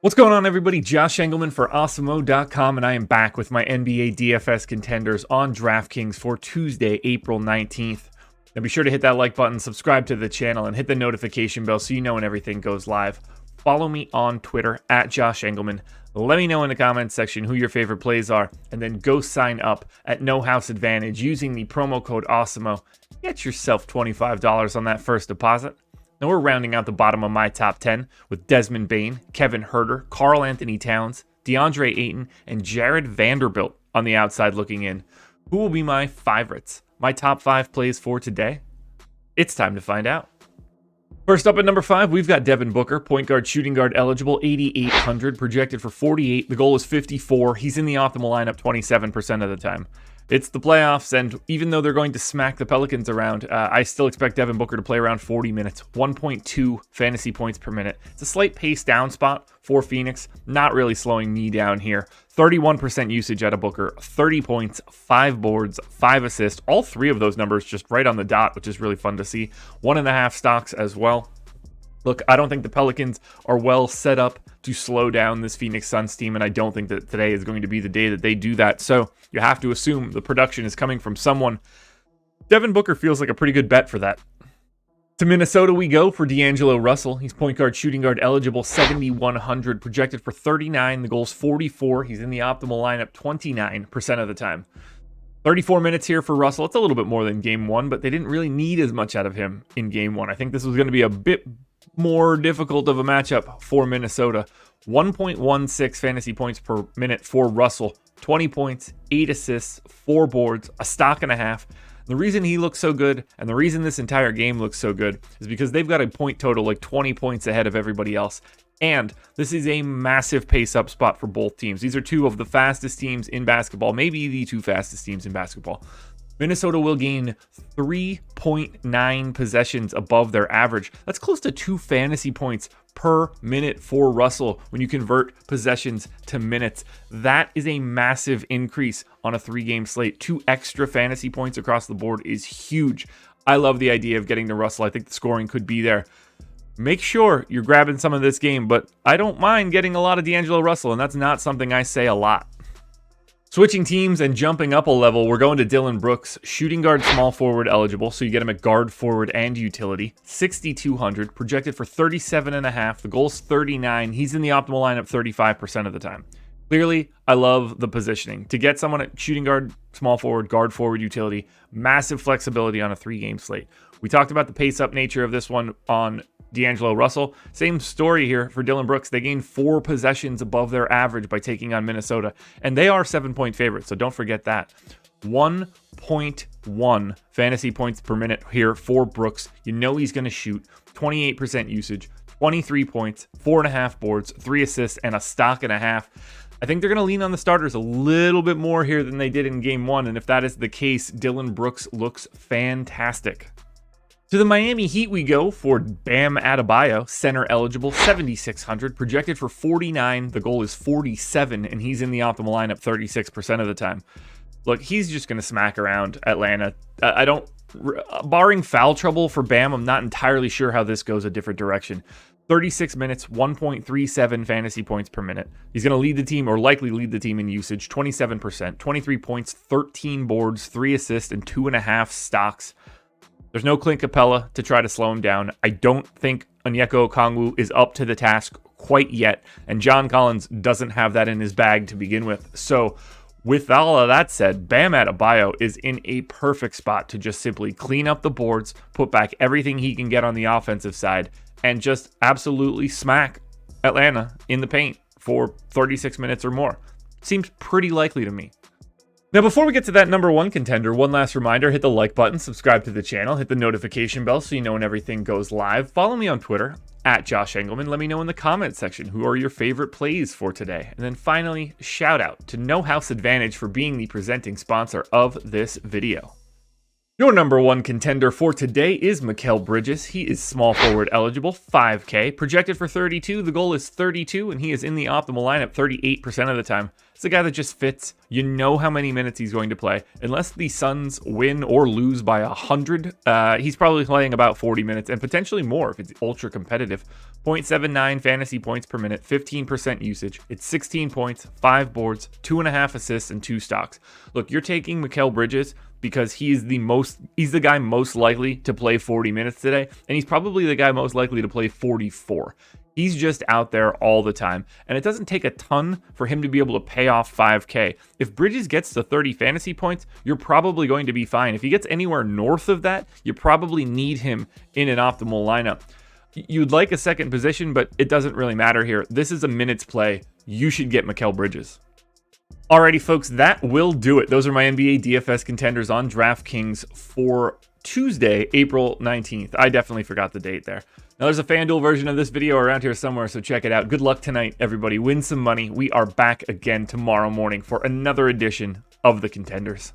What's going on, everybody? Josh Engleman for Awesemo.com, and I am back with my NBA DFS contenders on DraftKings for Tuesday, April 19th. Now be sure to hit that like button, subscribe to the channel, and hit the notification bell so you know when everything goes live. Follow me on Twitter at Josh Engleman. Let me know in the comments section who your favorite plays are, and then go sign up at No House Advantage using the promo code Awesemo. Get yourself $25 on that first deposit. Now we're rounding out the bottom of my top 10 with Desmond Bane, Kevin Huerter, Karl Anthony Towns, DeAndre Ayton, and Jared Vanderbilt on the outside looking in. Who will be my favorites? My top 5 plays for today? It's time to find out. First up at number 5, we've got Devin Booker, point guard, shooting guard eligible, 8,800, projected for 48. The goal is 54. He's in the optimal lineup 27% of the time. It's the playoffs, and even though they're going to smack the Pelicans around, I still expect Devin Booker to play around 40 minutes, 1.2 fantasy points per minute. It's a slight pace down spot for Phoenix, not really slowing me down here. 31% usage out of Booker, 30 points, 5 boards, 5 assists. All 3 of those numbers just right on the dot, which is really fun to see. 1.5 stocks as well. Look, I don't think the Pelicans are well set up to slow down this Phoenix Suns team, and I don't think that today is going to be the day that they do that. So you have to assume the production is coming from someone. Devin Booker feels like a pretty good bet for that. To Minnesota we go for D'Angelo Russell. He's point guard, shooting guard eligible, 7,100, projected for 39. The goal's 44. He's in the optimal lineup 29% of the time. 34 minutes here for Russell. It's a little bit more than game 1, but they didn't really need as much out of him in game 1. I think this was going to be a bit more difficult of a matchup for Minnesota. 1.16 fantasy points per minute for Russell. 20 points, 8 assists, 4 boards, a stock and a half. The reason he looks so good, and the reason this entire game looks so good, is because they've got a point total like 20 points ahead of everybody else. And this is a massive pace-up spot for both teams. These are 2 of the fastest teams in basketball, maybe the 2 fastest teams in basketball. Minnesota will gain 3.9 possessions above their average. That's close to 2 fantasy points per minute for Russell when you convert possessions to minutes. That is a massive increase on a 3-game slate. 2 extra fantasy points across the board is huge. I love the idea of getting to Russell. I think the scoring could be there. Make sure you're grabbing some of this game, but I don't mind getting a lot of D'Angelo Russell, and that's not something I say a lot. Switching teams and jumping up a level, we're going to Dillon Brooks, shooting guard, small forward eligible, so you get him at guard, forward, and utility. 6,200, projected for 37.5. The goal's 39. He's in the optimal lineup 35% of the time. Clearly, I love the positioning. To get someone at shooting guard, small forward, guard, forward, utility, massive flexibility on a 3-game slate. We talked about the pace-up nature of this one on D'Angelo Russell. Same story here for Dillon Brooks. They gained 4 possessions above their average by taking on Minnesota, and they are 7-point favorites, so don't forget that. 1.1 fantasy points per minute here for Brooks. You know he's going to shoot. 28% usage, 23 points, 4.5 boards, 3 assists, and a stock and a half. I think they're going to lean on the starters a little bit more here than they did in game 1, and if that is the case, Dillon Brooks looks fantastic. To the Miami Heat we go for Bam Adebayo, center eligible, 7,600, projected for 49. The goal is 47, and he's in the optimal lineup 36% of the time. Look, he's just going to smack around Atlanta. Barring foul trouble for Bam, I'm not entirely sure how this goes a different direction. 36 minutes, 1.37 fantasy points per minute. He's going to lead the team, or likely lead the team in usage, 27%, 23 points, 13 boards, 3 assists, and 2.5 stocks. There's no Clint Capella to try to slow him down. I don't think Onyeka Okongwu is up to the task quite yet, and John Collins doesn't have that in his bag to begin with. So with all of that said, Bam Adebayo is in a perfect spot to just simply clean up the boards, put back everything he can get on the offensive side, and just absolutely smack Atlanta in the paint for 36 minutes or more. Seems pretty likely to me. Now, before we get to that number 1 contender, one last reminder, hit the like button, subscribe to the channel, hit the notification bell so you know when everything goes live. Follow me on Twitter, at Josh Engleman. Let me know in the comments section who are your favorite plays for today. And then finally, shout out to No House Advantage for being the presenting sponsor of this video. Your number 1 contender for today is Mikal Bridges. He is small forward eligible, 5K, projected for 32. The goal is 32, and he is in the optimal lineup 38% of the time. It's a guy that just fits. You know how many minutes he's going to play. Unless the Suns win or lose by 100, he's probably playing about 40 minutes and potentially more if it's ultra competitive. 0.79 fantasy points per minute, 15% usage. It's 16 points, 5 boards, 2.5 assists, and 2 stocks. Look, you're taking Mikal Bridges because he's the guy most likely to play 40 minutes today, and he's probably the guy most likely to play 44. He's just out there all the time, and it doesn't take a ton for him to be able to pay off 5K. If Bridges gets to 30 fantasy points, you're probably going to be fine. If he gets anywhere north of that, you probably need him in an optimal lineup. You'd like a second position, but it doesn't really matter here. This is a minutes play. You should get Mikal Bridges. Alrighty, folks, that will do it. Those are my NBA DFS contenders on DraftKings for Tuesday, April 19th. I definitely forgot the date there. Now, there's a FanDuel version of this video around here somewhere, so check it out. Good luck tonight, everybody. Win some money. We are back again tomorrow morning for another edition of the Contenders.